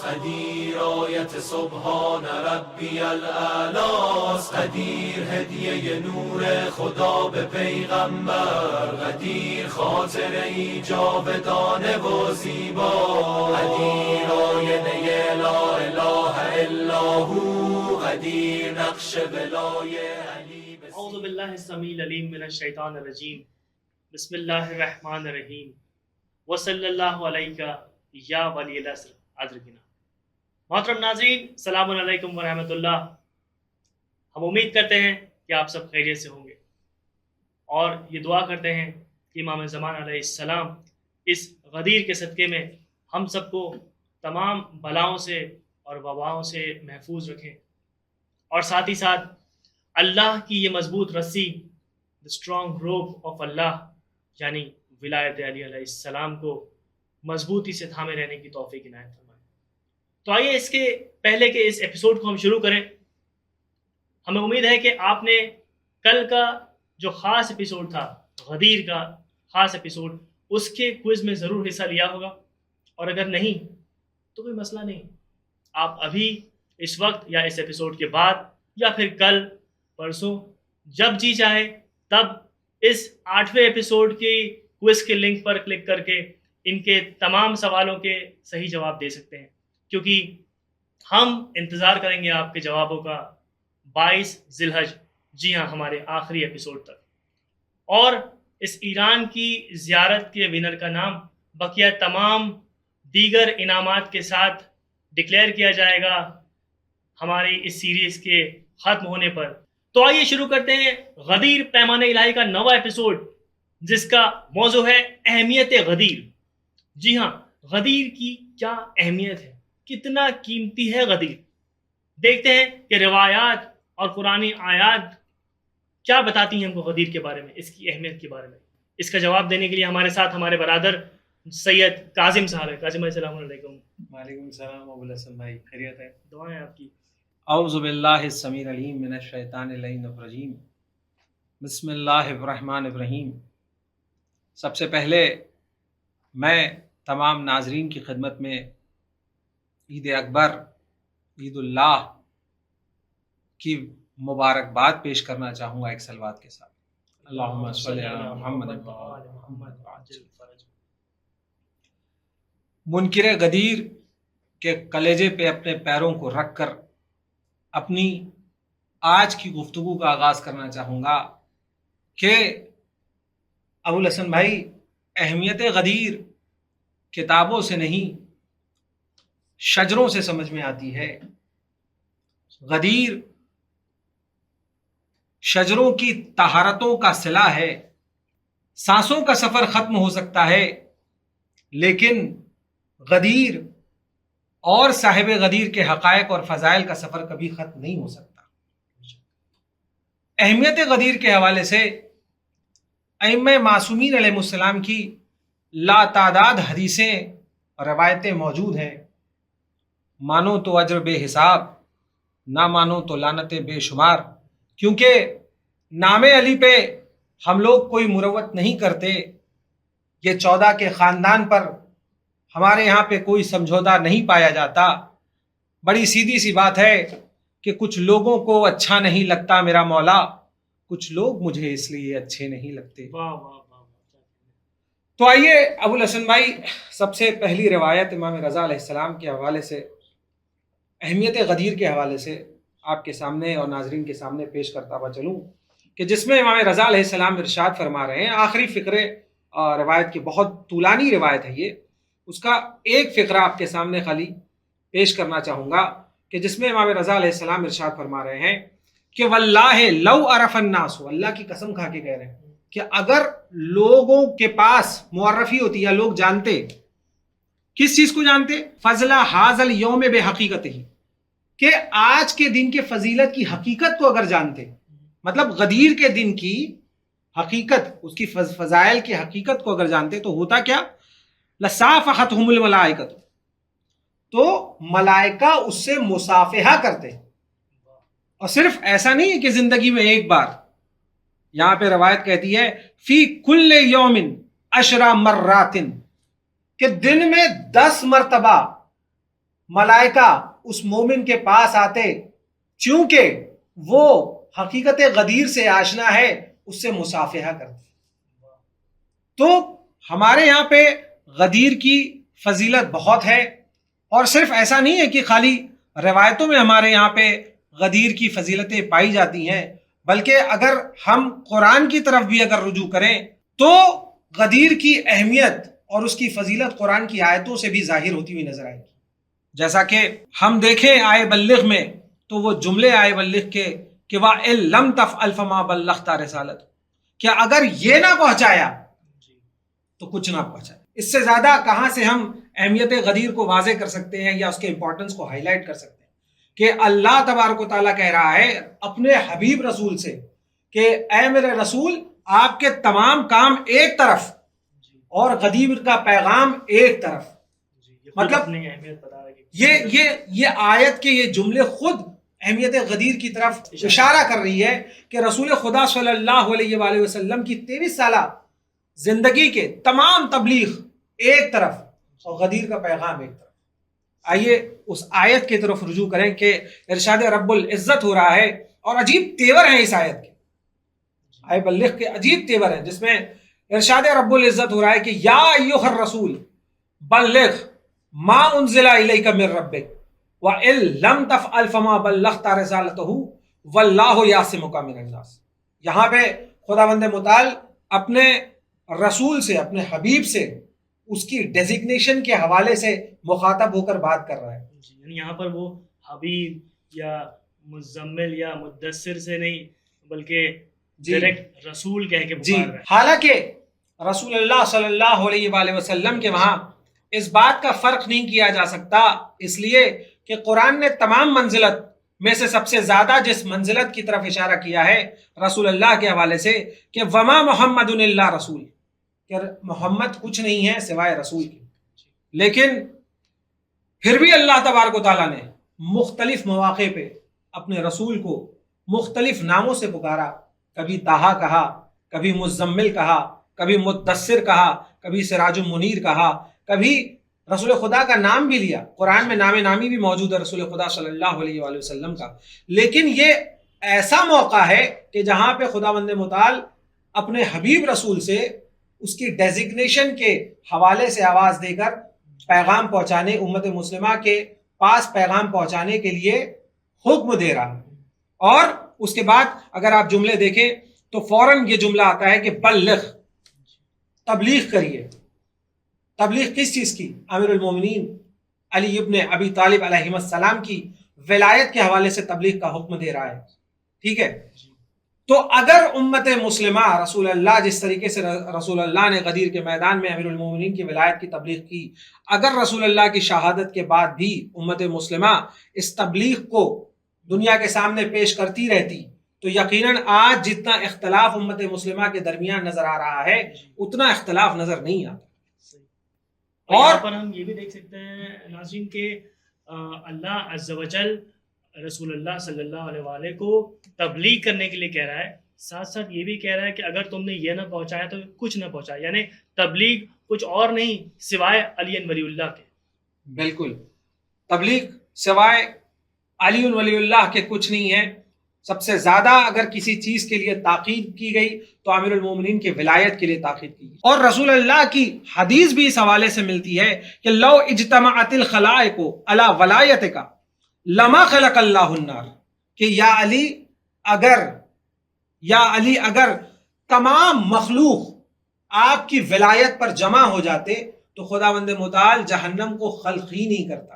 قدیر آیت سبحان ربی الاعلاست، قدیر هدیه نور خدا به پیغمبر، قدیر خاطره جاودانه و زیبا، قدیر آینه لا اله الا هو، قدیر نقش بلای علی. اعوذ باللہ السمیع العلیم من الشیطان الرجیم، بسم اللہ الرحمن الرحیم، وصلی اللہ علیہ یا ولی العصر عذرکنا۔ محترم ناظرین، السلام علیکم ورحمۃ اللہ۔ ہم امید کرتے ہیں کہ آپ سب خیریت سے ہوں گے، اور یہ دعا کرتے ہیں کہ امام زمان علیہ السلام اس غدیر کے صدقے میں ہم سب کو تمام بلاؤں سے اور وباؤں سے محفوظ رکھیں، اور ساتھ ہی ساتھ اللہ کی یہ مضبوط رسی، the strong rope of اللہ، یعنی ولایت علی علیہ السلام کو مضبوطی سے تھامے رہنے کی توفیق عنایت فرمائے۔ تو آئیے اس کے پہلے کے اس ایپیسوڈ کو ہم شروع کریں۔ ہمیں امید ہے کہ آپ نے کل کا جو خاص ایپیسوڈ تھا، غدیر کا خاص ایپیسوڈ، اس کے کوئز میں ضرور حصہ لیا ہوگا، اور اگر نہیں تو کوئی مسئلہ نہیں، آپ ابھی اس وقت یا اس ایپیسوڈ کے بعد یا پھر کل پرسوں جب جی چاہے تب اس 8ویں ایپیسوڈ کی کوئز کے لنک پر کلک کر کے ان کے تمام سوالوں کے صحیح جواب دے سکتے ہیں، کیونکہ ہم انتظار کریں گے آپ کے جوابوں کا 22 ذی الحج، جی ہاں، ہمارے آخری ایپیسوڈ تک۔ اور اس ایران کی زیارت کے ونر کا نام بقیہ تمام دیگر انعامات کے ساتھ ڈکلیئر کیا جائے گا ہماری اس سیریز کے ختم ہونے پر۔ تو آئیے شروع کرتے ہیں غدیر پیمان الہی کا 9واں ایپیسوڈ، جس کا موضوع ہے اہمیت غدیر۔ جی ہاں، غدیر کی کیا اہمیت ہے، کتنا قیمتی ہے غدیر۔ دیکھتے ہیں کہ روایات اور قرآنی آیات کیا بتاتی ہیں ہم کو غدیر کے بارے میں، اس کی اہمیت کے بارے میں۔ اس کا جواب دینے کے لیے ہمارے ساتھ ہمارے برادر سید کاظم صاحب ہے۔ کاظم بھائی السلام علیکم۔ وعلیکم السلام ابو الحسن بھائی، خیریت ہے؟ دعائیں آپ کی۔ اعوذ باللہ السمیع العلیم من الشیطان اللعین الرجیم، بسم اللہ الرحمن الرحیم۔ سب سے پہلے میں تمام ناظرین کی خدمت میں عید اکبر، عید اللہ کی مبارکباد پیش کرنا چاہوں گا ایک صلوات کے ساتھ۔ اللہم صلی علی محمد وعلی محمد وعجل فرج۔ منکر غدیر کے کلیجے پہ اپنے پیروں کو رکھ کر اپنی آج کی گفتگو کا آغاز کرنا چاہوں گا کہ ابو الحسن بھائی، اہمیت غدیر کتابوں سے نہیں شجروں سے سمجھ میں آتی ہے۔ غدیر شجروں کی طہارتوں کا صلہ ہے۔ سانسوں کا سفر ختم ہو سکتا ہے، لیکن غدیر اور صاحب غدیر کے حقائق اور فضائل کا سفر کبھی ختم نہیں ہو سکتا۔ اہمیت غدیر کے حوالے سے ائمہ معصومین علیہ السلام کی لا تعداد حدیثیں اور روایتیں موجود ہیں۔ مانو تو اجر بے حساب، نہ مانو تو لعنتیں بے شمار۔ کیونکہ نام علی پہ ہم لوگ کوئی مروت نہیں کرتے، یہ 14 کے خاندان پر ہمارے یہاں پہ کوئی سمجھوتا نہیں پایا جاتا۔ بڑی سیدھی سی بات ہے کہ کچھ لوگوں کو اچھا نہیں لگتا میرا مولا، کچھ لوگ مجھے اس لیے اچھے نہیں لگتے۔ واہ واہ واہ۔ تو آئیے ابو الحسن بھائی، سب سے پہلی روایت امام رضا علیہ السلام کے حوالے سے، اہمیت غدیر کے حوالے سے آپ کے سامنے اور ناظرین کے سامنے پیش کرتا ہوا چلوں، کہ جس میں امام رضا علیہ السلام ارشاد فرما رہے ہیں، آخری فقرے روایت کی بہت طولانی روایت ہے یہ، اس کا ایک فقرہ آپ کے سامنے خالی پیش کرنا چاہوں گا، کہ جس میں امام رضا علیہ السلام ارشاد فرما رہے ہیں کہ واللہ لو عرف الناس، اللہ کی قسم کھا کے کہہ رہے ہیں کہ اگر لوگوں کے پاس معرفی ہوتی یا لوگ جانتے، کس چیز کو جانتے؟ فضل ھذا الیوم بحقیقت ہی، کہ آج کے دن کے فضیلت کی حقیقت کو اگر جانتے، مطلب غدیر کے دن کی حقیقت، اس کی فضائل کی حقیقت کو اگر جانتے تو ہوتا کیا؟ لصافحتہم الملائکۃ، تو ملائکہ اس سے مصافحہ کرتے۔ اور صرف ایسا نہیں ہے کہ زندگی میں ایک بار، یہاں پہ روایت کہتی ہے فی کل یوم 10 مرات، کہ دن میں 10 مرتبہ ملائکہ اس مومن کے پاس آتے، چونکہ وہ حقیقت غدیر سے آشنا ہے، اس سے مصافحہ کرتے۔ تو ہمارے یہاں پہ غدیر کی فضیلت بہت ہے، اور صرف ایسا نہیں ہے کہ خالی روایتوں میں ہمارے یہاں پہ غدیر کی فضیلتیں پائی جاتی ہیں، بلکہ اگر ہم قرآن کی طرف بھی اگر رجوع کریں تو غدیر کی اہمیت اور اس کی فضیلت قرآن کی آیتوں سے بھی ظاہر ہوتی ہوئی نظر آئے گی۔ جیسا کہ ہم دیکھیں آئے بلغ میں، تو وہ جملے آئے بلغ کے کہ وَإِن لَمْ تَفْعَلْ فَمَا بَلَّغْتَ رِسَالَتَهُ، کیا اگر یہ نہ پہنچایا تو کچھ نہ پہنچایا۔ اس سے زیادہ کہاں سے ہم اہمیت غدیر کو واضح کر سکتے ہیں یا اس کے امپورٹنس کو ہائی لائٹ کر سکتے ہیں کہ اللہ تبارک و تعالیٰ کہہ رہا ہے اپنے حبیب رسول سے کہ اے میرے رسول، آپ کے تمام کام ایک طرف اور غدیر کا پیغام ایک طرف۔ مطلب یہ آیت کے یہ جملے خود اہمیت غدیر کی طرف اشارہ کر رہی ہے کہ رسول خدا صلی اللہ علیہ وآلہ وسلم کی 23 سالہ زندگی کے تمام تبلیغ ایک طرف اور غدیر کا پیغام ایک طرف۔ آئیے اس آیت کی طرف رجوع کریں کہ ارشاد رب العزت ہو رہا ہے، اور عجیب تیور ہیں اس آیت کے، آئے بلغ کے عجیب تیور ہیں، جس میں ارشاد رب العزت ہو رہا ہے کہ یا ایھا الرسول بلغ ما انزل الیک من ربک وَإِن لَمْ تَفْعَلْ فَمَا بَلَّغْتَ رِسَالَتَهُ وَاللَّهُ يَعْصِمُكَ مِنَ النَّاسِ۔ یہاں پہ خداوند متعال اپنے رسول سے، اپنے حبیب سے، اس کی ڈیزگنیشن کے حوالے سے مخاطب ہو کر بات کر رہا ہے۔ یعنی یہاں پر وہ حبیب یا مزمل یا مدثر سے نہیں، بلکہ ڈائریکٹ رسول کہہ کے پکار رہا ہے۔ حالانکہ رسول اللہ صلی اللہ علیہ وآلہ وسلم کے وہاں اس بات کا فرق نہیں کیا جا سکتا، اس لیے کہ قرآن نے تمام منزلت میں سے سب سے زیادہ جس منزلت کی طرف اشارہ کیا ہے رسول اللہ کے حوالے سے کہ وما محمد الا رسول، کہ محمد کچھ نہیں ہے سوائے رسول کے۔ لیکن پھر بھی اللہ تبارک و تعالیٰ نے مختلف مواقع پہ اپنے رسول کو مختلف ناموں سے پکارا، کبھی طٰہٰ کہا، کبھی مزمل کہا، کبھی مدثر کہا، کبھی سراج منیر کہا، کبھی رسول خدا کا نام بھی لیا۔ قرآن میں نام نامی بھی موجود ہے رسول خدا صلی اللہ علیہ وآلہ وسلم کا۔ لیکن یہ ایسا موقع ہے کہ جہاں پہ خداوند متعال اپنے حبیب رسول سے اس کی ڈیزگنیشن کے حوالے سے آواز دے کر پیغام پہنچانے، امت مسلمہ کے پاس پیغام پہنچانے کے لیے حکم دے رہا ہے۔ اور اس کے بعد اگر آپ جملے دیکھیں تو فوراً یہ جملہ آتا ہے کہ بلغ، تبلیغ کریے۔ تبلیغ کس چیز کی؟ امیر المومنین علی ابن ابی طالب علیہ السلام کی ولایت کے حوالے سے تبلیغ کا حکم دے رہا ہے۔ ٹھیک ہے، تو اگر امت مسلمہ رسول اللہ، جس طریقے سے رسول اللہ نے غدیر کے میدان میں امیر المومنین کی ولایت کی تبلیغ کی، اگر رسول اللہ کی شہادت کے بعد بھی امت مسلمہ اس تبلیغ کو دنیا کے سامنے پیش کرتی رہتی تو یقیناً آج جتنا اختلاف امت مسلمہ کے درمیان نظر آ رہا ہے اتنا اختلاف نظر نہیں آتا۔ اور یہاں پر ہم یہ بھی دیکھ سکتے ہیں ناظرین کہ اللہ عز و جل رسول اللہ صلی اللہ علیہ وآلہ کو تبلیغ کرنے کے لیے کہہ رہا ہے، ساتھ ساتھ یہ بھی کہہ رہا ہے کہ اگر تم نے یہ نہ پہنچایا تو کچھ نہ پہنچایا، یعنی تبلیغ کچھ اور نہیں سوائے علی ولی اللہ کے۔ بالکل، تبلیغ سوائے علی ولی اللہ کے کچھ نہیں ہے۔ سب سے زیادہ اگر کسی چیز کے لیے تاکید کی گئی تو امیر المومنین کی ولایت کے لیے تاکید کی گئی۔ اور رسول اللہ کی حدیث بھی اس حوالے سے ملتی ہے کہ لو اجتمعت الخلائق علی ولایتک لما خلق اللہ النار، کہ یا علی اگر تمام مخلوق آپ کی ولایت پر جمع ہو جاتے تو خداوند متعال جہنم کو خلق ہی نہیں کرتا۔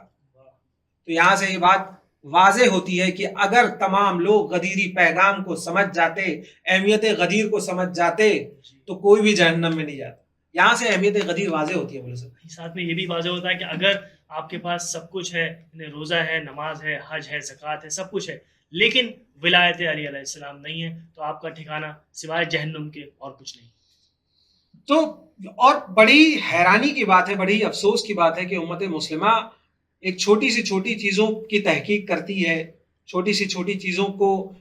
تو یہاں سے یہ بات واضح ہوتی ہے کہ اگر تمام لوگ غدیری پیغام کو سمجھ جاتے، اہمیت غدیر کو سمجھ جاتے تو کوئی بھی جہنم میں نہیں جاتا۔ یہاں سے اہمیت غدیر واضح ہوتی ہے۔ ساتھ میں یہ بھی واضح ہوتا ہے کہ اگر آپ کے پاس سب کچھ ہے، روزہ ہے، نماز ہے، حج ہے، زکوٰۃ ہے، سب کچھ ہے، لیکن ولایت علی علیہ السلام نہیں ہے تو آپ کا ٹھکانہ سوائے جہنم کے اور کچھ نہیں۔ تو اور بڑی حیرانی کی بات ہے، بڑی افسوس کی بات ہے کہ امت مسلمہ ایک چھوٹی سی چھوٹی چیزوں کی تحقیق کرتی ہے، چھوٹی سی چھوٹی چیزوں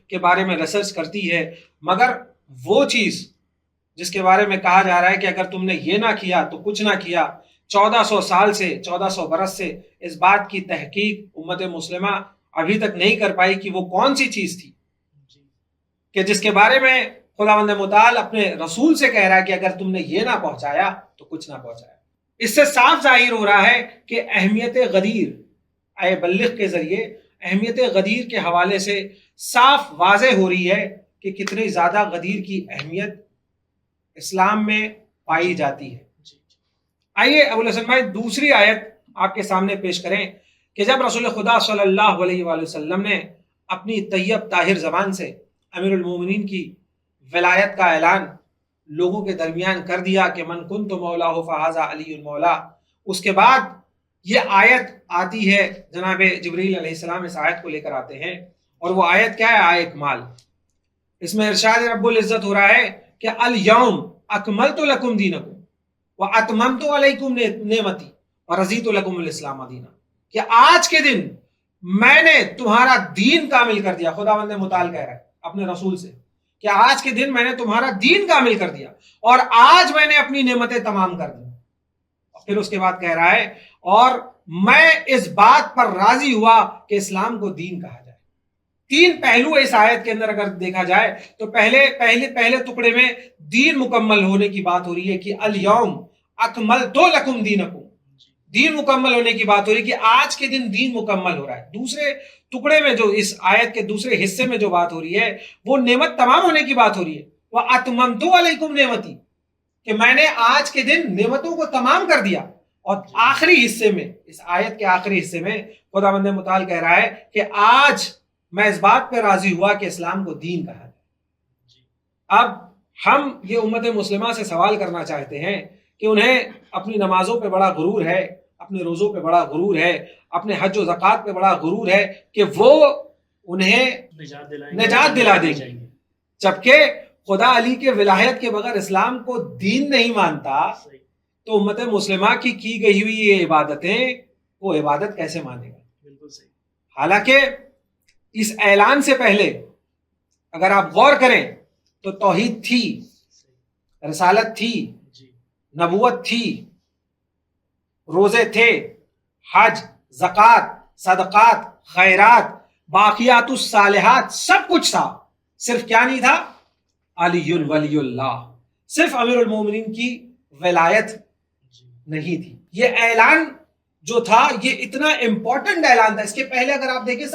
کے بارے میں ریسرچ کرتی ہے، مگر وہ چیز جس کے بارے میں کہا جا رہا ہے کہ اگر تم نے یہ نہ کیا تو کچھ نہ کیا، 1400 سال سے 1400 برس سے اس بات کی تحقیق امت مسلمہ ابھی تک نہیں کر پائی کہ وہ کون سی چیز تھی کہ جس کے بارے میں خداوند متعال اپنے رسول سے کہہ رہا ہے کہ اگر تم نے یہ نہ پہنچایا تو کچھ نہ پہنچایا۔ اس سے صاف ظاہر ہو رہا ہے کہ اہمیت غدیر اے بلغ کے ذریعے اہمیت غدیر کے حوالے سے صاف واضح ہو رہی ہے کہ کتنی زیادہ غدیر کی اہمیت اسلام میں پائی جاتی ہے۔ آئیے ابو الحسن بھائی دوسری آیت آپ کے سامنے پیش کریں کہ جب رسول خدا صلی اللہ علیہ وآلہ وسلم نے اپنی طیب طاہر زبان سے امیر المومنین کی ولایت کا اعلان لوگوں کے درمیان کر دیا کہ من کنت مولا فہذا علی المولا، اس کے بعد یہ آیت آتی ہے، جناب جبریل علیہ السلام اس آیت کو لے کر آتے ہیں، اور وہ آیت کیا ہے؟ آیت کمال۔ اس میں ارشاد رب العزت ہو رہا ہے کہ الیوم اکملت لکم دینکم واتممت علیکم نعمتی ورضیت لکم الاسلام دینا، کہ آج کے دن میں نے تمہارا دین کامل کر دیا۔ خداوند متعال کہہ رہا ہے اپنے رسول سے کہ آج کے دن میں نے تمہارا دین کامل کر دیا اور آج میں نے اپنی نعمتیں تمام کر دی۔ پھر اس کے بعد کہہ رہا ہے اور میں اس بات پر راضی ہوا کہ اسلام کو دین کہا جائے۔ تین پہلو اس آیت کے اندر اگر دیکھا جائے تو پہلے ٹکڑے میں دین مکمل ہونے کی بات ہو رہی ہے کہ الیوم اکملت لکم دینکم، دین مکمل ہونے کی بات ہو رہی ہے کہ آج کے دن دین مکمل ہو رہا ہے۔ دوسرے ٹکڑے میں جو اس آیت کے دوسرے حصے میں جو بات ہو رہی ہے وہ نعمت تمام ہونے کی بات ہو رہی ہے، وَأَتْمَمْتُ عَلَيْكُمْ نِعْمَتِي، کہ میں نے آج کے دن نعمتوں کو تمام کر دیا۔ اور آخری حصے میں، اس آیت کے آخری حصے میں خداوند متعال کہہ رہا ہے کہ آج میں اس بات پہ راضی ہوا کہ اسلام کو دین کہا جائے۔ اب ہم یہ امت مسلمہ سے سوال کرنا چاہتے ہیں کہ انہیں اپنی نمازوں پہ بڑا غرور ہے، اپنے روزوں پہ بڑا غرور ہے، اپنے حج و زکوٰۃ پہ بڑا غرور ہے کہ وہ انہیں نجات دلا دیں گے، جبکہ خدا علی کے ولایت کے بغیر اسلام کو دین نہیں مانتا تو امت مسلمہ کی گئی ہوئی یہ عبادتیں وہ عبادت کیسے مانے گا؟ بالکل صحیح۔ حالانکہ اس اعلان سے پہلے اگر آپ غور کریں تو توحید تھی، رسالت تھی، نبوت تھی، روزے تھے، حج، زکوٰۃ، صدقات، خیرات، باقیات الصالحات، سب کچھ تھا، صرف کیا نہیں تھا؟ علی ولی اللہ، صرف امیر المومنین کی ولایت نہیں تھی۔ یہ اعلان جو تھا یہ اتنا امپورٹنٹ اعلان تھا، اس کے پہلے اگر آپ دیکھیں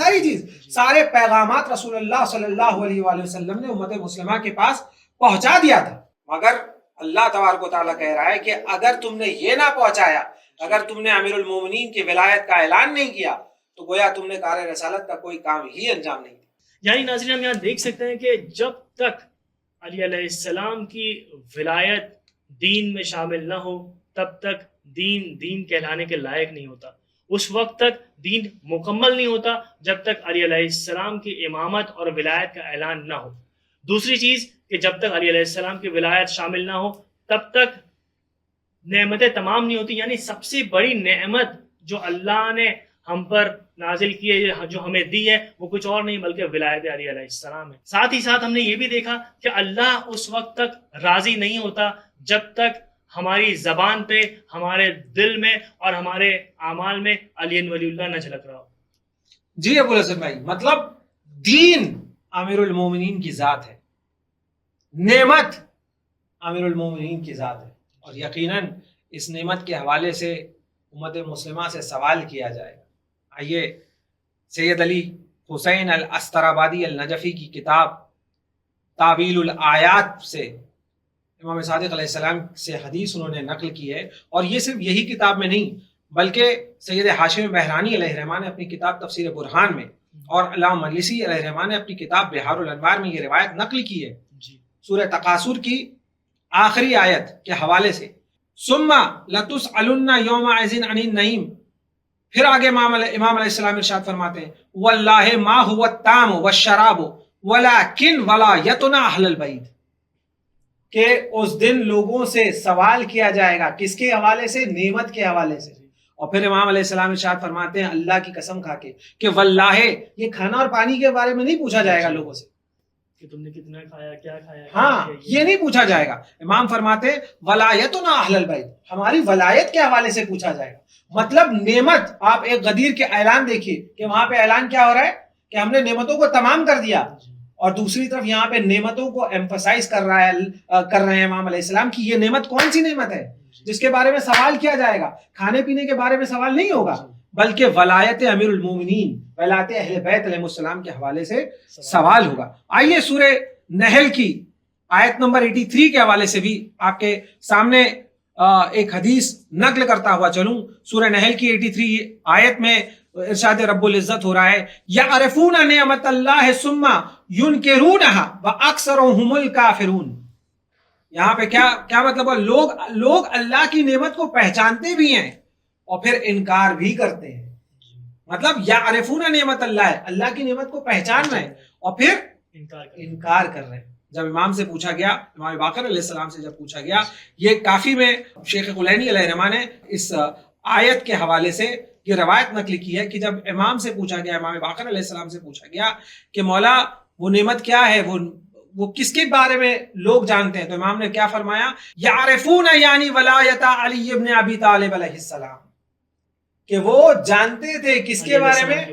سارے پیغامات رسول اللہ صلی اللہ علیہ وآلہ وسلم نے امت مسلمہ کے پاس پہنچا دیا تھا، مگر اللہ تبارک و تعالیٰ کہہ رہا ہے کہ اگر تم نے یہ نہ پہنچایا، اگر تم نے امیر المومنین کی ولایت کا اعلان نہیں کیا تو گویا تم نے کار رسالت کا کوئی کام ہی انجام نہیں دیا۔ یعنی ناظرین ہم یہاں دیکھ سکتے ہیں کہ جب تک علی علیہ السلام کی ولایت دین میں شامل نہ ہو تب تک دین کہلانے کے لائق نہیں ہوتا، اس وقت تک دین مکمل نہیں ہوتا جب تک علی علیہ السلام کی امامت اور ولایت کا اعلان نہ ہو۔ دوسری چیز کہ جب تک علی علیہ السلام کی ولایت شامل نہ ہو تب تک نعمتیں تمام نہیں ہوتی، یعنی سب سے بڑی نعمت جو اللہ نے ہم پر نازل کی ہے، جو ہمیں دی ہے، وہ کچھ اور نہیں بلکہ ولایت علی علیہ السلام ہے۔ ساتھ ہی ساتھ ہم نے یہ بھی دیکھا کہ اللہ اس وقت تک راضی نہیں ہوتا جب تک ہماری زبان پہ، ہمارے دل میں اور ہمارے اعمال میں علی ولی اللہ نہ جھلک رہا ہو۔ جی ابو الحسن بھائی، مطلب دین امیر المومنین کی ذات ہے، نعمت امیر المومنین کی ذات ہے، اور یقیناً اس نعمت کے حوالے سے امت مسلمہ سے سوال کیا جائے گا۔ آئیے سید علی حسین الاسترابادی النجفی کی کتاب تعویل الآیات سے امام صادق علیہ السلام سے حدیث انہوں نے نقل کی ہے، اور یہ صرف یہی کتاب میں نہیں بلکہ سید ہاشم بہرانی علیہ الرحمٰن نے اپنی کتاب تفسیر برہان میں اور علامہ مجلسی علیہ الرحمٰن نے اپنی کتاب بہار الانوار میں یہ روایت نقل کی ہے سورہ تکاثر کی آخری آیت کے حوالے سے، ثم لتسألن یومئذ عن النعیم۔ پھر آگے امام علیہ السلام ارشاد فرماتے ہیں واللہ ما هو الطعام والشراب ولکن ولایتنا اہل البیت، کہ اس دن لوگوں سے سوال کیا جائے گا کس کے حوالے سے؟ نعمت کے حوالے سے۔ اور پھر امام علیہ السلام ارشاد فرماتے ہیں اللہ کی قسم کھا کے کہ واللہ، یہ کھانا اور پانی کے بارے میں نہیں پوچھا جائے گا لوگوں سے، کہ تم نے کتنا کھایا، کیا کھایا. ہاں یہ نہیں پوچھا جائے گا. امام فرماتے ہیں ولایتنا اہل البیت، ہماری ولایت کے حوالے سے پوچھا جائے گا. مطلب نعمت، آپ ایک غدیر کے اعلان دیکھیے کہ وہاں پہ اعلان کیا ہو رہا ہے کہ ہم نے نعمتوں کو تمام کر دیا، اور دوسری طرف یہاں پہ نعمتوں کو ایمفسائز کر رہے ہیں امام علیہ السلام کی یہ نعمت کون سی نعمت ہے جس کے بارے میں سوال کیا جائے گا. کھانے پینے کے بارے میں سوال نہیں ہوگا، بلکہ ولایت امیر المومنین، ولایت اہل بیت علیہ السلام کے حوالے سے سوال ہوگا. آئیے سورہ نحل کی آیت نمبر 83 کے حوالے سے بھی آپ کے سامنے ایک حدیث نقل کرتا ہوا چلوں. سورہ نحل کی 83 آیت میں ارشاد رب العزت ہو رہا ہے یعرفون نعمت اللہ ثم ینکرونها واکثرهم الکافرون. یہاں پہ کیا مطلب ہے؟ لوگ اللہ کی نعمت کو پہچانتے بھی ہیں اور پھر انکار بھی کرتے ہیں. مطلب یعرفون نعمت اللہ، اللہ کی نعمت کو پہچان رہے ہیں اور پھر انکار کر رہے ہیں. جب امام سے پوچھا گیا، امام باقر علیہ السلام سے جب پوچھا گیا، یہ کافی میں شیخ کلینی علیہ الرحمہ نے اس آیت کے حوالے سے یہ روایت نقل کی ہے کہ جب امام سے پوچھا گیا، امام باقر علیہ السلام سے پوچھا گیا کہ مولا وہ نعمت کیا ہے، وہ کس کے بارے میں لوگ جانتے ہیں، تو امام نے کیا فرمایا یعرفون یعنی ولایت علی ابن ابی طالب علیہ السلام، کہ وہ جانتے تھے کس کے بارے میں؟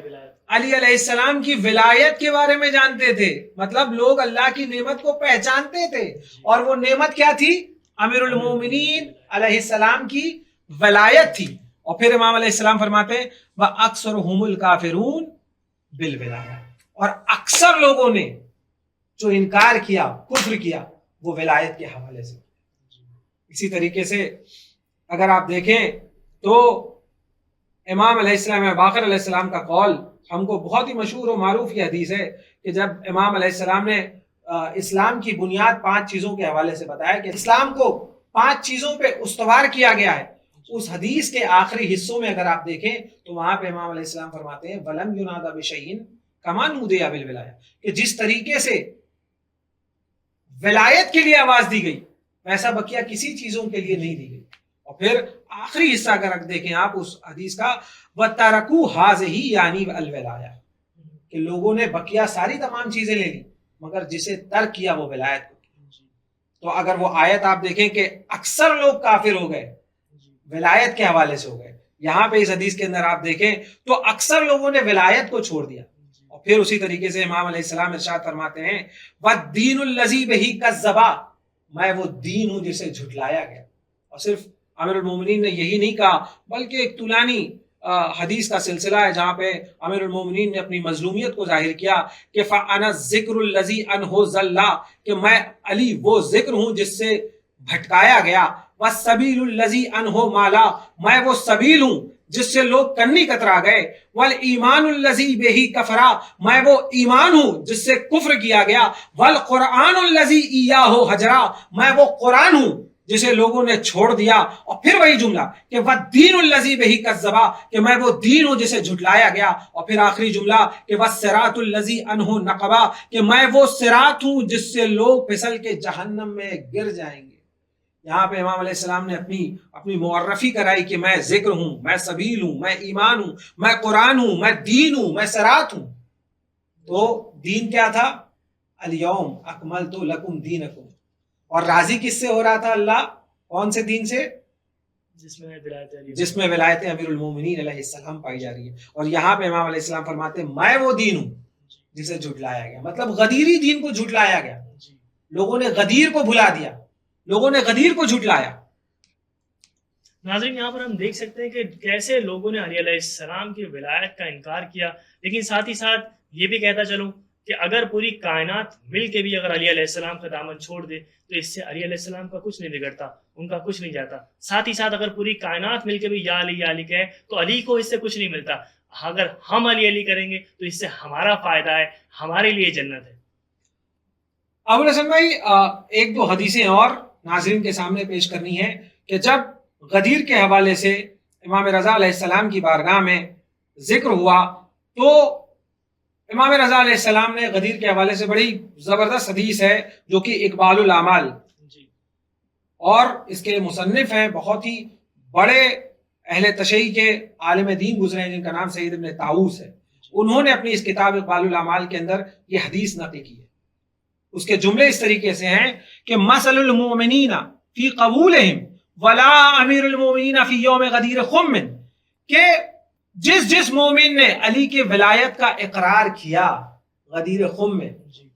علی علیہ السلام کی ولایت کے بارے میں جانتے تھے. مطلب لوگ اللہ کی نعمت کو پہچانتے تھے، اور وہ نعمت کیا تھی؟ امیر المومنین علیہ السلام کی ولایت تھی. اور پھر امام علیہ السلام فرماتے ہیں وَأَكْثَرُهُمُ الْكَافِرُونَ بِالْوِلَایَةِ، اور اکثر لوگوں نے جو انکار کیا، کفر کیا، وہ ولایت کے حوالے سے. اسی طریقے سے اگر آپ دیکھیں تو امام علیہ السلام، باقر علیہ السلام کا قول ہم کو بہت ہی مشہور و معروف یہ حدیث ہے کہ جب امام علیہ السلام نے اسلام کی بنیاد 5 چیزوں کے حوالے سے بتایا کہ اسلام کو 5 چیزوں پہ استوار کیا گیا ہے، اس حدیث کے آخری حصوں میں اگر آپ دیکھیں تو وہاں پہ امام علیہ السلام فرماتے ہیں وَلَمْ يُنَادَ بِشَيْءٍ كَمَا نُودِيَ بِالْوِلَایَةِ، کہ جس طریقے سے ولایت کے لیے آواز دی گئی ویسا بقیہ کسی چیزوں کے لیے نہیں دی گئی. اور پھر آخری حصہ اگر دیکھیں آپ اس حدیث کا وَتَرَكُوا هَٰذِهِ یعنی الْوِلَایَةِ، کہ لوگوں نے بقیہ ساری تمام چیزیں لے لی مگر جسے ترک کیا وہ ولایت کو. تو اگر وہ آیت آپ دیکھیں کہ اکثر لوگ کافر ہو گئے، ولایت کے حوالے سے ہو گئے. یہاں پہ اس حدیث کے اندر آپ دیکھیں تو اکثر لوگوں نے ولایت کو چھوڑ دیا. اور پھر اسی طریقے سے امام علیہ السلام ارشاد فرماتے ہیں وَالدِّينُ الَّذِي بِهِ كَذَّبَ، میں وہ دین ہوں جسے جھٹلایا گیا. اور صرف امیر المومنین نے یہی نہیں کہا بلکہ ایک طولانی حدیث کا سلسلہ ہے جہاں پہ امیر المومنین نے اپنی مظلومیت کو ظاہر کیا کہ فَأَنَا الذِّكْرُ الَّذِي عَنْهُ ضَلَّ، کہ میں علی وہ ذکر ہوں جس سے بھٹکایا گیا. وَالسَّبِيلُ الَّذِي عَنْهُ مَالَ، میں وہ سبیل ہوں جس سے لوگ کنی کترا گئے. وَالْإِيمَانُ الَّذِي بِهِ كَفَرَ، میں وہ ایمان ہوں جس سے کفر کیا گیا. وَالْقُرْآنُ الَّذِي إِيَّاهُ هَجَرَ، میں وہ قرآن ہوں جسے لوگوں نے چھوڑ دیا. اور پھر وہی جملہ کہ وَالدِّينُ الَّذِي بِهِ كَذَّبَ، کہ میں وہ دین ہوں جسے جھٹلایا گیا. اور پھر آخری جملہ کہ وَالصِّرَاطُ الَّذِي عَنْهُ نَقَبَ، کہ میں وہ صراط ہوں جس سے لوگ پھسل کے جہنم میں گر جائیں گے. یہاں پہ امام علیہ السلام نے اپنی معرفی کرائی کہ میں ذکر ہوں، میں سبیل ہوں، میں ایمان ہوں، میں قرآن ہوں، میں دین ہوں، میں صراط ہوں. تو دین کیا تھا؟ الیوم اکملت لکم دینکم. اور راضی کس سے ہو رہا تھا اللہ؟ کون سے دین سے؟ جس میں ولایت امیر المومنین علیہ السلام پائی جا رہی ہے. اور یہاں پہ امام علیہ السلام فرماتے ہیں میں وہ دین ہوں جسے جھٹلایا گیا. مطلب غدیری دین کو جھٹلایا گیا، لوگوں نے غدیر کو بھلا دیا، لوگوں نے غدیر کو جھٹلایا. ناظرین یہاں پر ہم دیکھ سکتے ہیں کہ کیسے لوگوں نے علی علیہ السلام کی ولایت کا انکار کیا. لیکن ساتھ ہی ساتھ یہ بھی کہتا چلوں کہ اگر پوری کائنات مل کے بھی اگر علی علیہ السلام کا دامن چھوڑ دے تو اس سے علی علیہ السلام کا کچھ نہیں بگڑتا، ان کا کچھ نہیں جاتا. ساتھ ہی ساتھ اگر پوری کائنات مل کے بھی یا علی کہے تو علی کو اس سے کچھ نہیں ملتا. اگر ہم علی کریں گے تو اس سے ہمارا فائدہ ہے، ہمارے لیے جنت ہے. ابو الحسن بھائی ایک دو حدیثیں اور ناظرین کے سامنے پیش کرنی ہے کہ جب غدیر کے حوالے سے امام رضا علیہ السلام کی بارگاہ میں ذکر ہوا تو امام رضا علیہ السلام نے غدیر کے حوالے سے بڑی زبردست حدیث ہے جو کہ اقبال الاعمال، اور اس کے مصنف ہیں بہت ہی بڑے اہل تشیع کے عالم دین گزرے ہیں جن کا نام سید ابن طاؤس ہے. انہوں نے اپنی اس کتاب اقبال الاعمال کے اندر یہ حدیث نقل کی ہے. اس کے جملے اس طریقے سے ہیں کہ مثل المؤمنین فی قبولہم ولا امیر المؤمنین فی یوم غدیر خم، کہ جس مومن نے علی کے ولایت کا اقرار کیا غدیر خم میں،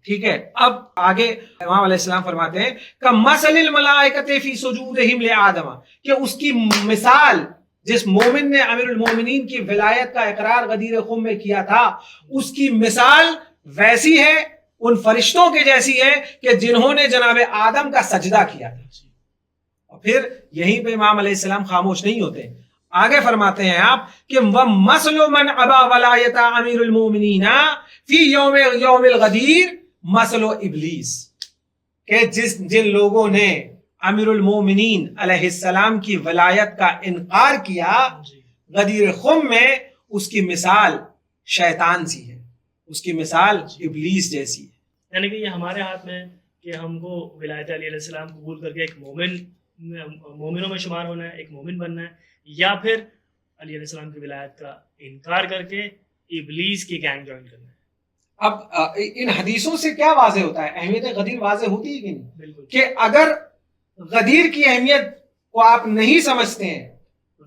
ٹھیک ہے، اب آگے امام علیہ السلام فرماتے ہیں کہ مثل الملائکۃ فی سجودہم لآدم، کہ اس کی مثال جس مومن نے امیر المومنین کی ولایت کا اقرار غدیر خم میں کیا تھا، اس کی مثال ویسی ہے، ان فرشتوں کے جیسی ہے کہ جنہوں نے جناب آدم کا سجدہ کیا تھا۔ اور پھر یہیں پہ امام علیہ السلام خاموش نہیں ہوتے، آگے فرماتے ہیں آپ کہ وَمَثْلُ مَنْ أَبَى وَلَایَتَ أَمِیرُ الْمُؤْمِنِینَ فِی یوم الغدیر مثل ابلیس، کہ جن لوگوں نے امیر المومنین علیہ السلام کی ولایت کا انکار کیا غدیر خم میں، اس کی مثال شیطان سی ہے، اس کی مثال ابلیس جیسی ہے۔ یعنی کہ یہ ہمارے ہاتھ میں کہ ہم کو ولایت علی علیہ السلام قبول کر کے ایک مومنوں میں شمار ہونا ہے، ایک مومن بننا ہے، یا پھر علی علیہ السلام کی ولایت کا انکار کر کے ابلیس کی گینگ جوائن کرنا ہے۔ اب ان حدیثوں سے کیا واضح ہوتا ہے؟ اہمیت غدیر واضح ہوتی ہے کہ نہیں؟ بالکل، کہ اگر غدیر کی اہمیت کو آپ نہیں سمجھتے ہیں،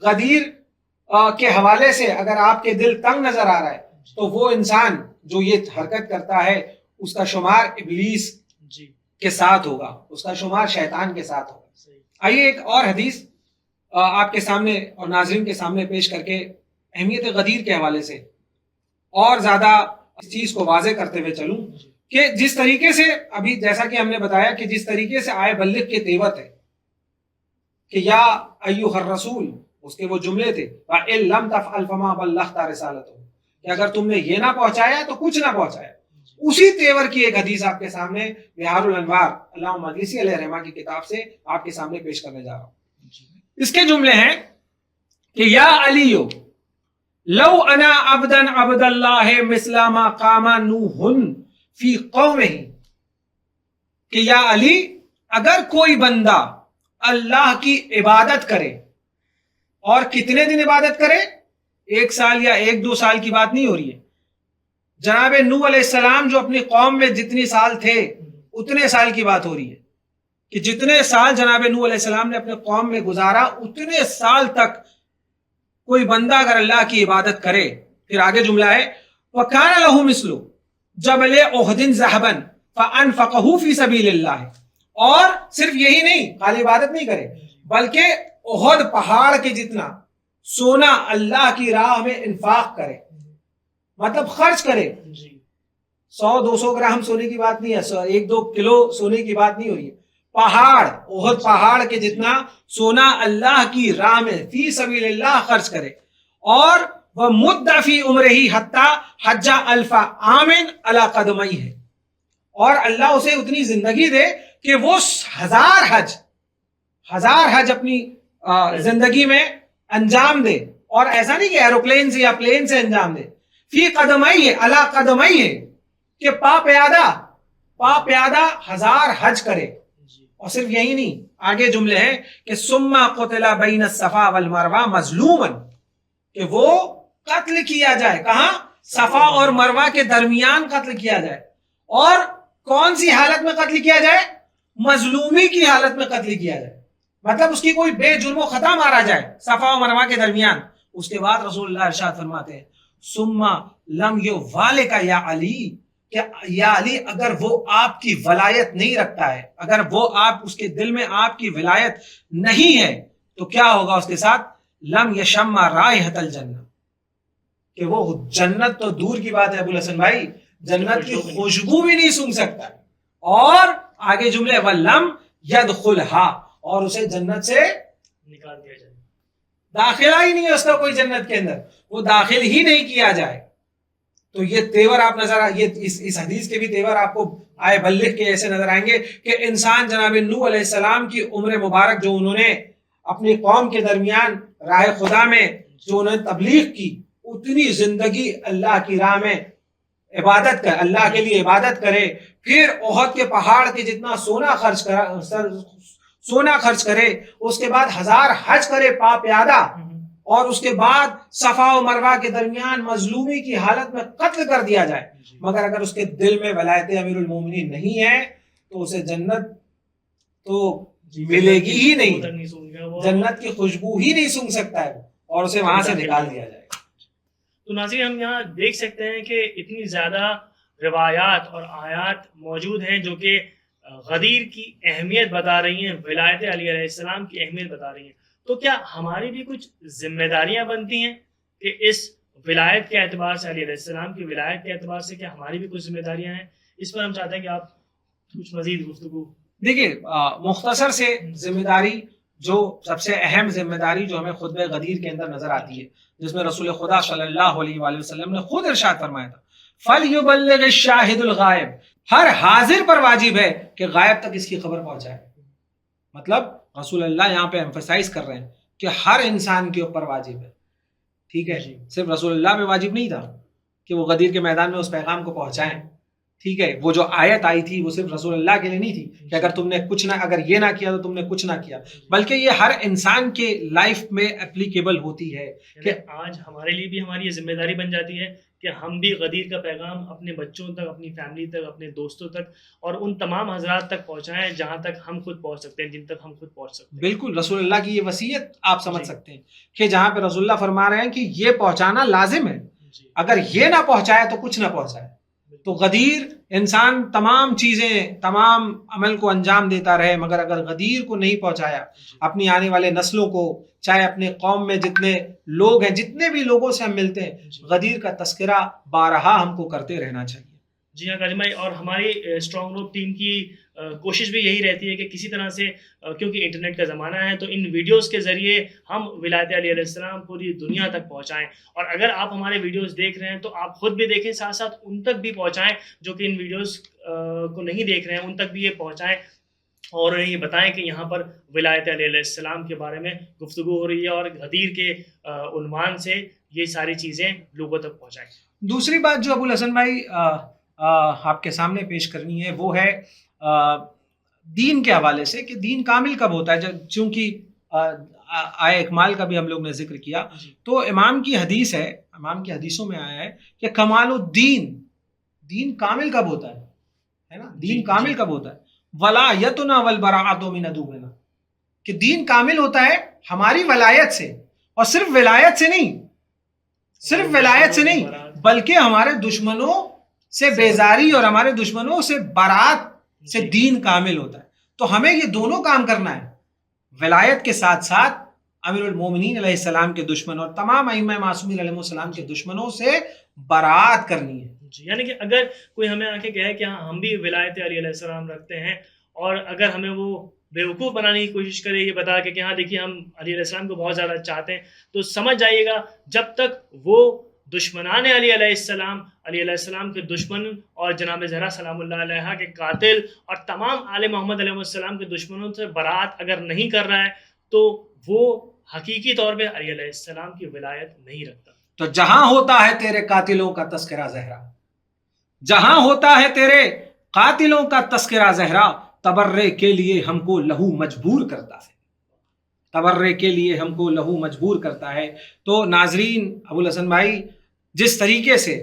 غدیر کے حوالے سے اگر آپ کے دل تنگ نظر آ رہا ہے، تو وہ انسان جو یہ حرکت کرتا ہے اس کا شمار ابلیس کے ساتھ ہوگا، اس کا شمار شیطان کے ساتھ ہوگا۔ آئیے ایک اور حدیث آپ کے سامنے اور ناظرین کے سامنے پیش کر کے اہمیت غدیر کے حوالے سے اور زیادہ اس چیز کو واضح کرتے ہوئے چلوں کہ جس طریقے سے ابھی جیسا کہ ہم نے بتایا کہ جس طریقے سے آئے بلغ کے تیور تھے کہ یا ایھا الرسول، اس کے وہ جملے تھے وَإِن لَمْ تَفْعَلْ فَمَا بَلَّغْتَ رِسَالَتَهُ، کہ اگر تم نے یہ نہ پہنچایا تو کچھ نہ پہنچایا۔ اسی تیور کی ایک حدیث آپ کے سامنے بہار الانوار علامہ مقدسی علیہ رحمہ کی کتاب سے آپ کے سامنے پیش کرنے جا رہا ہوں۔ اس کے جملے ہیں کہ یا علی لو انا عبدا عبد اللہ مثل ما قام نوح فی قومہ، کہ یا علی اگر کوئی بندہ اللہ کی عبادت کرے، اور کتنے دن عبادت کرے؟ 1 سال یا 1-2 سال کی بات نہیں ہو رہی ہے، جناب نوح علیہ السلام جو اپنی قوم میں جتنی سال تھے اتنے سال کی بات ہو رہی ہے، کہ جتنے سال جناب نوح علیہ السلام نے اپنے قوم میں گزارا اتنے سال تک کوئی بندہ اگر اللہ کی عبادت کرے، پھر آگے جملہ ہے وَكَانَ لَهُ مِثْلُ جَبَلِ أُحْدٍ ذَهَبًا فَأَنْفَقَهُ فِي سَبِيلِ اللَّهِ، اور صرف یہی نہیں، خالی عبادت نہیں کرے بلکہ احد پہاڑ کے جتنا سونا اللہ کی راہ میں انفاق کرے، مطلب خرچ کرے۔ 100-200 گرام سونے کی بات نہیں ہے، 1-2 کلو سونے کی بات نہیں ہو رہی ہے، پہاڑ احد پہاڑ کے جتنا سونا اللہ کی راہ میں فی سبیل اللہ خرچ کرے، اور وہ مد فی عمرہ حتی حج 1000 عام علی قدمیہ، اور اللہ اسے اتنی زندگی دے کہ وہ 1000 حج اپنی زندگی میں انجام دے، اور ایسا نہیں کہ ایروپلین سے یا پلین سے انجام دے، فی قدمیہ علی قدمیہ، کہ پا پیادہ 1000 حج کرے۔ اور صرف یہی نہیں، آگے جملے ہیں کہ ثم قتل بین الصفا والمروہ مظلوما، کہ وہ قتل کیا جائے، کہاں؟ صفا اور مروہ کے درمیان قتل کیا جائے، اور کون سی حالت میں قتل کیا جائے؟ مظلومی کی حالت میں قتل کیا جائے، مطلب اس کی کوئی بے جرم و خطا مارا جائے صفا و مروہ کے درمیان۔ اس کے بعد رسول اللہ ارشاد فرماتے ہیں ثم لم یوالک یا علی، کہ یا علی اگر وہ آپ کی ولایت نہیں رکھتا ہے، اگر وہ آپ اس کے دل میں آپ کی ولایت نہیں ہے، تو کیا ہوگا اس کے ساتھ؟ لم یشم رائحۃ الجنہ، کہ وہ جنت تو دور کی بات ہے ابو الحسن بھائی، جنت کی خوشبو بھی نہیں سونگھ سکتا، اور آگے جملے ولم یدخلھا، اور اسے جنت سے نکال دیا جائے، داخلہ ہی نہیں ہے اس کا کوئی جنت کے اندر، وہ داخل ہی نہیں کیا جائے۔ تو یہ تیور آپ نظر یہ اس حدیث کے بھی تیور آپ کو آئے بلغ کے ایسے نظر آئیں گے کہ انسان جناب نوح علیہ السلام کی عمر مبارک جو انہوں نے اپنی قوم کے درمیان راہ خدا میں جو انہوں نے تبلیغ کی، اتنی زندگی اللہ کی راہ میں عبادت کر، اللہ کے لیے عبادت کرے، پھر احد کے پہاڑ کے جتنا سونا خرچ کرے، اس کے بعد 1000 حج کرے پا پیادہ، اور اس کے بعد صفا و مروہ کے درمیان مظلومی کی حالت میں قتل کر دیا جائے، مگر اگر اس کے دل میں ولایت امیر المومنین نہیں ہے تو اسے جنت تو ملے گی ہی نہیں، جنت کی خوشبو ہی نہیں سونگھ سکتا ہے اور اسے وہاں سے نکال دیا جائے گا۔ تو ناظرین ہم یہاں دیکھ سکتے ہیں کہ اتنی زیادہ روایات اور آیات موجود ہیں جو کہ غدیر کی اہمیت بتا رہی ہیں، ولایت علی علیہ السلام کی اہمیت بتا رہی ہیں۔ تو کیا ہماری بھی کچھ ذمہ داریاں بنتی ہیں کہ اس ولایت کے اعتبار سے، علی علیہ السلام کی ولایت کے اعتبار سے کیا ہماری بھی کچھ ذمہ داریاں ہیں؟ اس پر ہم چاہتے ہیں کہ آپ کچھ مزید گفتگو۔ دیکھیے مختصر سے ذمہ داری، جو سب سے اہم ذمہ داری جو ہمیں خطبہ غدیر کے اندر نظر آتی ہے، جس میں رسول خدا صلی اللہ علیہ وآلہ وسلم نے خود ارشاد فرمایا تھا فَلْيُبَلِّغِ الشَّاهِدُ الْغَائِبَ، ہر حاضر پر واجب ہے کہ غائب تک اس کی خبر پہنچائے۔ مطلب رسول اللہ یہاں پہ ایمفسائز کر رہے ہیں کہ ہر انسان کے اوپر واجب ہے، ٹھیک ہے، صرف رسول اللہ پہ واجب نہیں تھا کہ وہ غدیر کے میدان میں اس پیغام کو پہنچائیں، ٹھیک ہے، وہ جو آیت آئی تھی وہ صرف رسول اللہ کے لیے نہیں تھی کہ اگر تم نے کچھ نہ، اگر یہ نہ کیا تو تم نے کچھ نہ کیا، بلکہ یہ ہر انسان کے لائف میں اپلیکیبل ہوتی ہے کہ آج ہمارے لیے بھی ہماری یہ ذمہ داری بن جاتی ہے کہ ہم بھی غدیر کا پیغام اپنے بچوں تک، اپنی فیملی تک، اپنے دوستوں تک اور ان تمام حضرات تک پہنچائیں جہاں تک ہم خود پہنچ سکتے ہیں، جن تک ہم خود پہنچ سکتے ہیں۔ بالکل رسول اللہ کی یہ وصیت آپ سمجھ سکتے ہیں کہ جہاں پہ رسول اللہ فرما رہے ہیں کہ یہ پہنچانا لازم ہے، اگر یہ نہ پہنچائے تو کچھ نہ پہنچائے۔ تو غدیر انسان تمام چیزیں، تمام عمل کو انجام دیتا رہے، مگر اگر غدیر کو نہیں پہنچایا اپنی آنے والے نسلوں کو، چاہے اپنے قوم میں جتنے لوگ ہیں، جتنے بھی لوگوں سے ہم ملتے ہیں، غدیر کا تذکرہ بارہا ہم کو کرتے رہنا چاہیے۔ جی ہاں قاضی بھائی، اور ہماری اسٹرانگ روم ٹیم کی کوشش بھی یہی رہتی ہے کہ کسی طرح سے، کیونکہ انٹرنیٹ کا زمانہ ہے، تو ان ویڈیوز کے ذریعے ہم ولایت علی علیہ السلام پوری دنیا تک پہنچائیں، اور اگر آپ ہمارے ویڈیوز دیکھ رہے ہیں تو آپ خود بھی دیکھیں، ساتھ ساتھ ان تک بھی پہنچائیں جو کہ ان ویڈیوز کو نہیں دیکھ رہے ہیں، ان تک بھی یہ پہنچائیں اور انہیں یہ بتائیں کہ یہاں پر ولایت علی علیہ السلام کے بارے میں گفتگو ہو رہی ہے، اور غدیر کے عنوان سے یہ ساری چیزیں لوگوں تک پہنچائیں۔ دوسری بات جو ابوالحسن بھائی آپ کے سامنے پیش کرنی ہے وہ ہے دین کے حوالے سے، کہ دین کامل کب ہوتا ہے۔ چونکہ آئے اکمال کا بھی ہم لوگ نے ذکر کیا، تو امام کی حدیث ہے، امام کی حدیثوں میں آیا ہے کہ کمال الدین، دین کامل کب ہوتا ہے نا، دین کامل کب ہوتا ہے، ولایتنا والبراءۃ من عدونا، کہ دین کامل ہوتا ہے ہماری ولایت سے، اور صرف ولایت سے نہیں، صرف ولایت سے نہیں بلکہ ہمارے دشمنوں سے بیزاری اور ہمارے دشمنوں سے برات سے دین کامل ہوتا ہے۔ تو ہمیں یہ دونوں کام کرنا ہے، ولایت کے ساتھ ساتھ امیر المومنین علیہ السلام کے دشمن اور تمام ائمہ معصومین علیہ السلام کے دشمنوں سے برات کرنی ہے۔ یعنی کہ اگر کوئی ہمیں آ کے کہے کہ ہاں ہم بھی ولایت علی علیہ السلام رکھتے ہیں، اور اگر ہمیں وہ بیوقوف بنانے کی کوشش کرے، یہ بتا کہ ہاں دیکھیے ہم علی علیہ السلام کو بہت زیادہ چاہتے ہیں، تو سمجھ جائیے گا جب تک وہ دشمنان علی علیہ السلام، علی علیہ السلام کے دشمن اور جناب زہرا سلام اللہ علیہ کے قاتل اور تمام آل محمد علیہ السلام کے دشمنوں سے برات اگر نہیں کر رہا ہے تو وہ حقیقی طور پہ علی علیہ السلام کی ولایت نہیں رکھتا۔ تو جہاں ہوتا ہے تیرے قاتلوں کا تذکرہ زہرا، جہاں ہوتا ہے تیرے قاتلوں کا تذکرہ زہرا، تبرے کے لیے ہم کو لہو مجبور کرتا ہے، تبرے کے لیے ہم کو لہو مجبور کرتا ہے۔ تو ناظرین، ابوالحسن بھائی، جس طریقے سے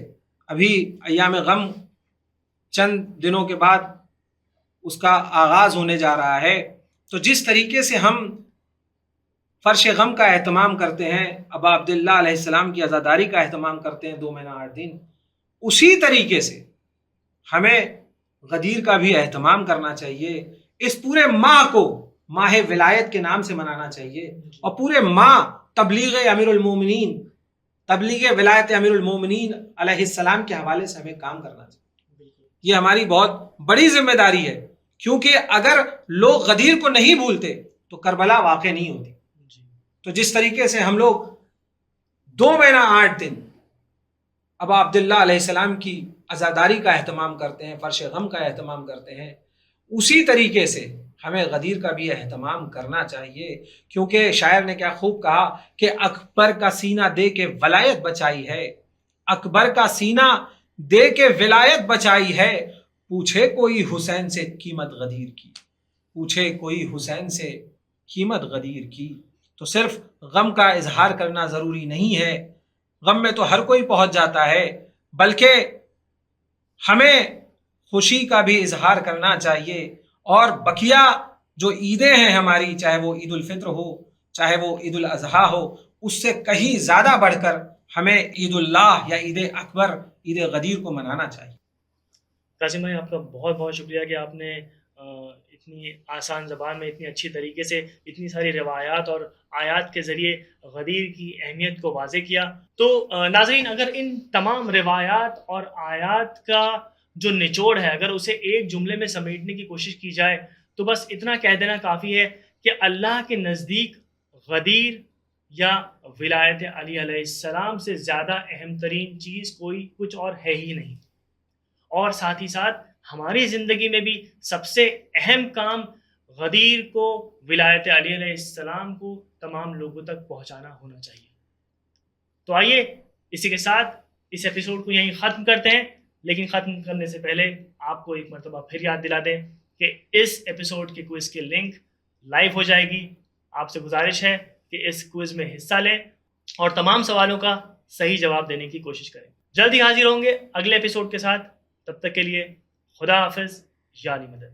ابھی ایام غم چند دنوں کے بعد اس کا آغاز ہونے جا رہا ہے، تو جس طریقے سے ہم فرش غم کا اہتمام کرتے ہیں، ابا عبداللہ علیہ السلام کی عزاداری کا اہتمام کرتے ہیں 2 مہینہ 8 دن، اسی طریقے سے ہمیں غدیر کا بھی اہتمام کرنا چاہیے۔ اس پورے ماہ کو ماہ ولایت کے نام سے منانا چاہیے، اور پورے ماہ تبلیغ امیر المومنین، تبلیغ ولایت امیر المومنین علیہ السلام کے حوالے سے ہمیں کام کرنا چاہیے۔ یہ ہماری بہت بڑی ذمہ داری ہے، کیونکہ اگر لوگ غدیر کو نہیں بھولتے تو کربلا واقع نہیں ہوتی۔ تو جس طریقے سے ہم لوگ 2 مہینہ 8 دن ابا عبداللہ علیہ السلام کی عزاداری کا اہتمام کرتے ہیں، فرش غم کا اہتمام کرتے ہیں، اسی طریقے سے ہمیں غدیر کا بھی اہتمام کرنا چاہیے، کیونکہ شاعر نے کیا خوب کہا کہ اکبر کا سینہ دے کے ولایت بچائی ہے، اکبر کا سینہ دے کے ولایت بچائی ہے، پوچھے کوئی حسین سے قیمت غدیر کی، پوچھے کوئی حسین سے قیمت غدیر کی۔ تو صرف غم کا اظہار کرنا ضروری نہیں ہے، غم میں تو ہر کوئی پہنچ جاتا ہے، بلکہ ہمیں خوشی کا بھی اظہار کرنا چاہیے، اور بقیہ جو عیدیں ہیں ہماری، چاہے وہ عید الفطر ہو، چاہے وہ عید الاضحیٰ ہو، اس سے کہیں زیادہ بڑھ کر ہمیں عید اللہ یا عید اکبر، عید غدیر کو منانا چاہیے۔ قاسم بھائی، آپ کا بہت بہت شکریہ کہ آپ نے اتنی آسان زبان میں اتنی اچھی طریقے سے اتنی ساری روایات اور آیات کے ذریعے غدیر کی اہمیت کو واضح کیا۔ تو ناظرین، اگر ان تمام روایات اور آیات کا جو نچوڑ ہے، اگر اسے ایک جملے میں سمیٹنے کی کوشش کی جائے تو بس اتنا کہہ دینا کافی ہے کہ اللہ کے نزدیک غدیر یا ولایت علی علیہ السلام سے زیادہ اہم ترین چیز کوئی کچھ اور ہے ہی نہیں، اور ساتھ ہی ساتھ ہماری زندگی میں بھی سب سے اہم کام غدیر کو، ولایت علی علیہ السلام کو تمام لوگوں تک پہنچانا ہونا چاہیے۔ تو آئیے اسی کے ساتھ اس ایپیسوڈ کو یہیں ختم کرتے ہیں، لیکن ختم کرنے سے پہلے آپ کو ایک مرتبہ پھر یاد دلا دیں کہ اس ایپیسوڈ کے کوئز کی لنک لائیو ہو جائے گی۔ آپ سے گزارش ہے کہ اس کوئز میں حصہ لیں اور تمام سوالوں کا صحیح جواب دینے کی کوشش کریں۔ جلدی حاضر ہوں گے اگلے ایپیسوڈ کے ساتھ، تب تک کے لیے خدا حافظ، یا علی مدد۔